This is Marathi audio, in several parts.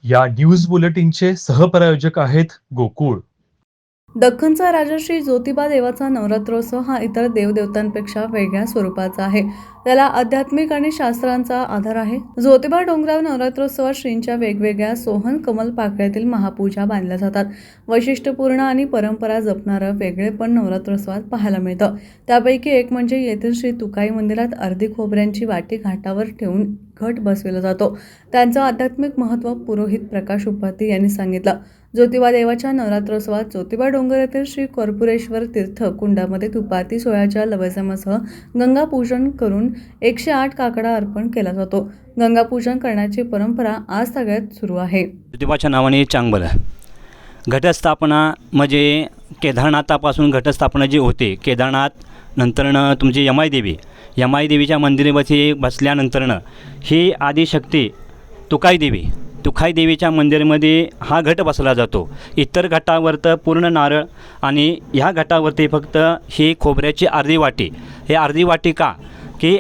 या न्यूज बुलेटिनचे सहप्रायोजक आहेत गोकुळ. दख्खनचा राजा श्री ज्योतिबा देवाचा नवरात्रोत्सव हा इतर देवदेवतांपेक्षा वेगळ्या स्वरूपाचा आहे. त्याला आध्यात्मिक आणि शास्त्रांचा आधार आहे. ज्योतिबा डोंगरावर नवरात्रोत्सवात श्रींच्या वेगवेगळ्या सोहन कमल पाकळ्यातील महापूजा बांधल्या जातात. वैशिष्ट्यपूर्ण आणि परंपरा जपणारं वेगळेपण नवरात्रोत्सवात पाहायला मिळतं. त्यापैकी एक म्हणजे येथील श्री तुकाई मंदिरात अर्धी खोबऱ्यांची वाटी घाटावर ठेवून घट बसविला जातो. त्यांचं आध्यात्मिक महत्त्व पुरोहित प्रकाश उपाध्ये यांनी सांगितलं. ज्योतिबा देवाच्या नवरात्रोत्सवात ज्योतिबा डोंगर येथील श्री कर्पूरेश्वर तीर्थ कुंडामध्ये दुपारती सोहळ्याच्या लवाजमासह गंगा पूजन करून 108 काकडा अर्पण केला जातो. गंगा पूजन करण्याची परंपरा आज सगळ्यात सुरू आहे. ज्योतिबाच्या नावाने चांगलं घटस्थापना म्हणजे केदारनाथापासून घटस्थापना जी होते, केदारनाथ नंतरनं तुमची यमाई देवीच्या मंदिरामध्ये बसल्यानंतरनं ही आदिशक्ती तुकाई देवीच्या मंदिरामध्ये हा घट बसला जातो. इतर घटावर तर पूर्ण नारळ आणि ह्या घटावरती फक्त ही खोबऱ्याची अर्धी वाटी का की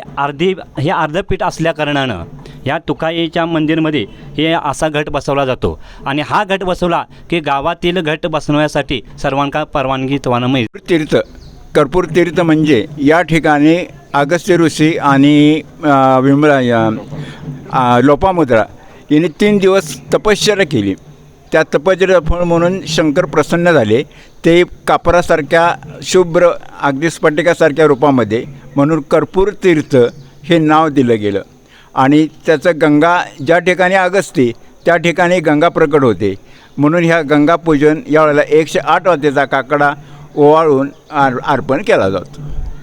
हे अर्धं पीठ असल्याकारणानं ह्या तुकाईच्या मंदिरमध्ये हे असा घट बसवला जातो. आणि हा घट बसवला की गावातील घट बसवण्यासाठी सर्वांना परवानगी तुम्हाला मिळते. कर्पूर तीर्थ म्हणजे या ठिकाणी अगस्त्य ऋषी आणि लोपामुद्रा यांनी 3 दिवस तपश्चर्या केली. त्या तपश्चर्याचं फळ म्हणून शंकर प्रसन्न झाले. ते कापरासारख्या शुभ्र अगदी स्फटिकासारख्या रूपामध्ये म्हणून कर्पूर तीर्थ हे नाव दिलं गेलं. आणि त्याचं गंगा ज्या ठिकाणी अगस्ती त्या ठिकाणी गंगा प्रकट होते म्हणून ह्या गंगा पूजन यावेळेला 108 वातीचा काकडा ओवाळून अर्पण केला जातो.